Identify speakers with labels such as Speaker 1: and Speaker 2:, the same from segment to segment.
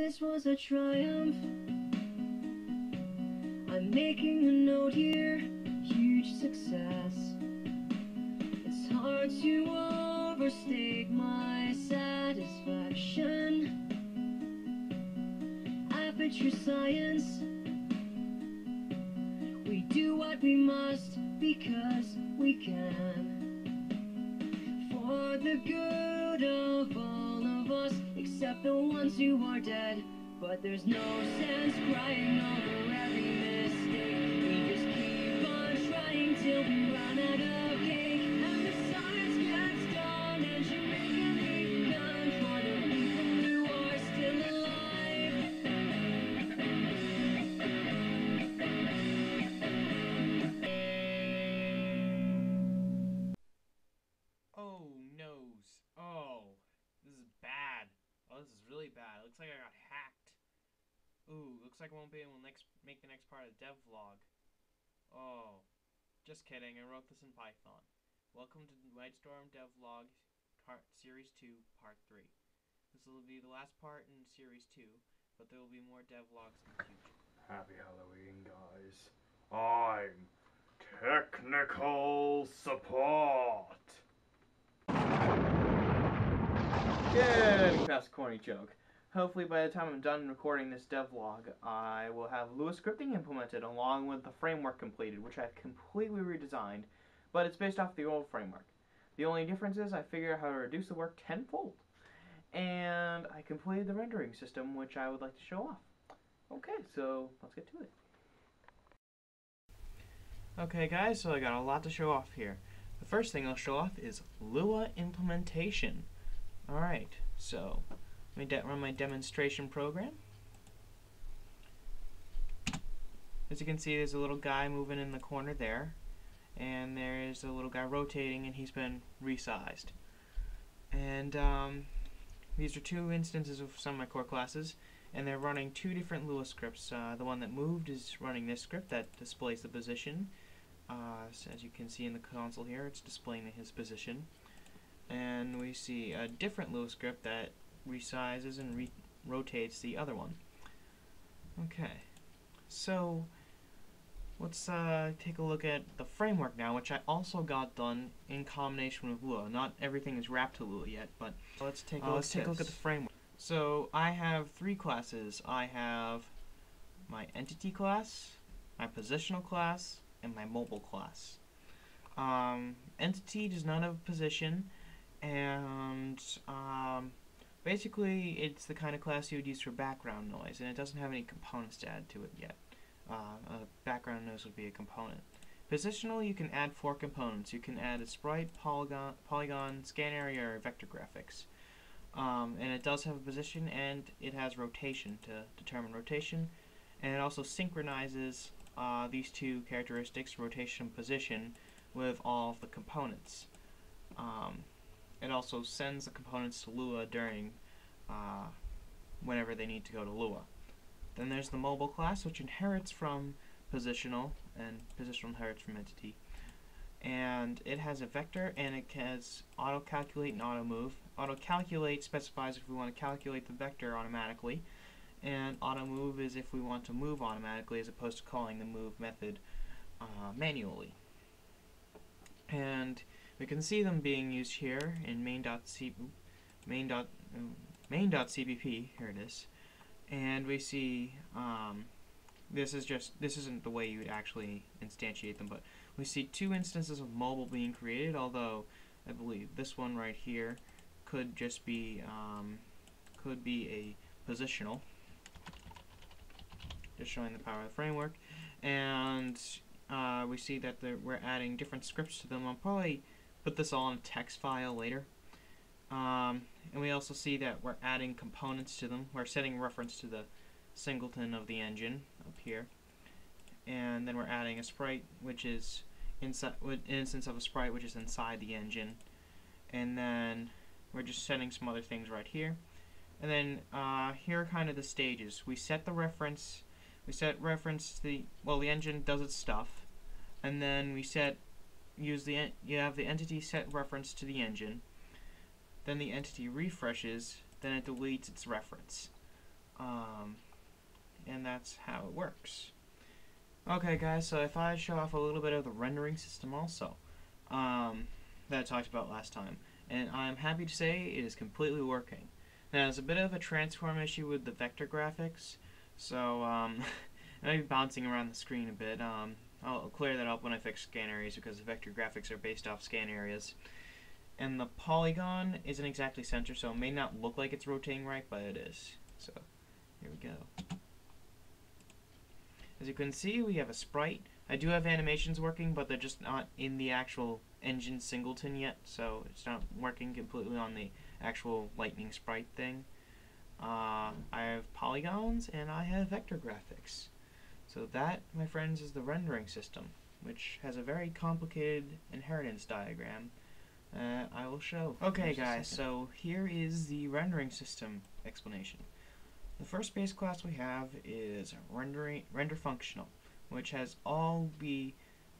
Speaker 1: this was a triumph. I'm making a note here, huge success. It's hard to overstate my satisfaction. Aperture science, we do what we must because we can. For the good of all of us, except the ones who are dead. But there's no sense crying over every mistake. We just keep on trying till we run out of cake. And the science gets done and you make a begun for the people who are still alive.
Speaker 2: Oh, nose. Oh, this is bad. Oh, this is really bad. It looks like I got hacked. Ooh, looks like I won't be able to make the next part of the dev vlog. Oh, just kidding. I wrote this in Python. Welcome to the Whitestorm Dev Vlog Series 2, Part 3. This will be the last part in Series 2, but there will be more dev vlogs in the future.
Speaker 3: Happy Halloween, guys. I'm technical support.
Speaker 2: Good! That's a corny joke. Hopefully by the time I'm done recording this devlog, I will have Lua scripting implemented along with the framework completed, which I've completely redesigned, but it's based off the old framework. The only difference is I figured out how to reduce the work tenfold, and I completed the rendering system, which I would like to show off. Okay, so let's get to it. Okay guys, so I got a lot to show off here. The first thing I'll show off is Lua implementation. Alright, so let me run my demonstration program. As you can see, there's a little guy moving in the corner there, and there's a little guy rotating, and he's been resized. And these are two instances of some of my core classes, and they're running two different Lua scripts. The one that moved is running this script that displays the position. So as you can see in the console here, it's displaying his position. And we see a different Lua script that resizes and rotates the other one. Okay, so let's take a look at the framework now, which I also got done in combination with Lua. Not everything is wrapped to Lua yet, but let's take a look at the framework. So I have three classes. I have my entity class, my positional class, and my mobile class. Entity does not have a position, and basically it's the kind of class you would use for background noise, and it doesn't have any components to add to it yet. Background noise would be a component. Positional, you can add 4 components. You can add a sprite, polygon, scan area, or vector graphics. And it does have a position, and it has rotation to determine rotation, and it also synchronizes these two characteristics, rotation and position, with all of the components. It also sends the components to Lua during whenever they need to go to Lua. Then there's the mobile class, which inherits from positional, and positional inherits from entity. And it has a vector, and it has auto-calculate and auto-move. Auto-calculate specifies if we want to calculate the vector automatically, and auto-move is if we want to move automatically as opposed to calling the move method manually. And we can see them being used here in main.cpp. Here it is. And we see this isn't the way you would actually instantiate them, but we see 2 instances of mobile being created, although I believe this one right here could just be a positional, just showing the power of the framework. And we see that we're adding different scripts to them. I'll probably put this all in a text file later. And we also see that we're adding components to them. We're setting reference to the singleton of the engine up here, and then we're adding a sprite, which is an instance of a sprite which is inside the engine, and then we're just setting some other things right here. And then here are kind of the stages. We set the reference. We set reference to the engine does its stuff, and then we you have the entity set reference to the engine. Then the entity refreshes, then it deletes its reference. and that's how it works. Okay guys, so if I show off a little bit of the rendering system also, that I talked about last time, and I'm happy to say it is completely working. Now there's a bit of a transform issue with the vector graphics, so I might be bouncing around the screen a bit. I'll clear that up when I fix scan areas because the vector graphics are based off scan areas. And the polygon isn't exactly centered, so it may not look like it's rotating right, but it is. So here we go. As you can see, we have a sprite. I do have animations working, but they're just not in the actual engine singleton yet, so it's not working completely on the actual lightning sprite thing. I have polygons, and I have vector graphics. So that, my friends, is the rendering system, which has a very complicated inheritance diagram. I will show. Okay guys, so here is the rendering system explanation. The first base class we have is render functional, which has all the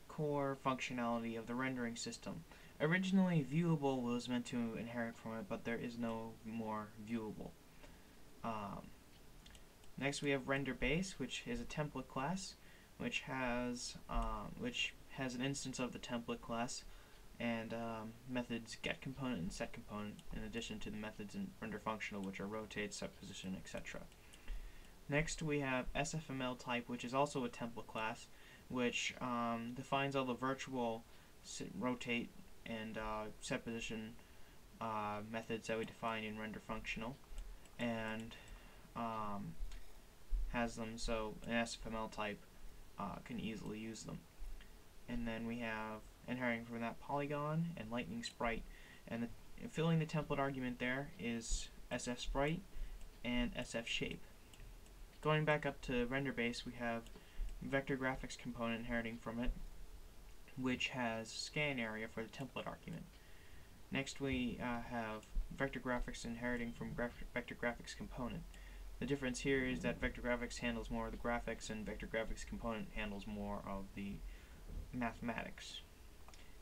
Speaker 2: core functionality of the rendering system. Originally, viewable was meant to inherit from it, but there is no more viewable. Next, we have render base, which is a template class, which has an instance of the template class and methods get component and set component, in addition to the methods in render functional, which are rotate, set position, etc. Next, we have SFML type, which is also a template class, which defines all the virtual rotate and set position methods that we define in render functional, and has them so an SFML type can easily use them. And then we have inheriting from that polygon and lightning sprite, and filling the template argument there is SF sprite and SF shape. Going back up to render base, we have vector graphics component inheriting from it, which has scan area for the template argument. Next we have vector graphics inheriting from vector graphics component. The difference here is that vector graphics handles more of the graphics and vector graphics component handles more of the mathematics.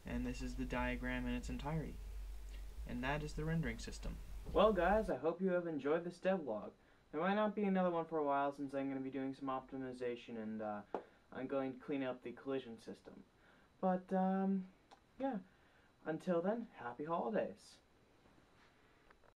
Speaker 2: And this is the diagram in its entirety. And that is the rendering system. Well guys, I hope you have enjoyed this devlog. There might not be another one for a while since I'm going to be doing some optimization and I'm going to clean up the collision system. But yeah, until then, happy holidays.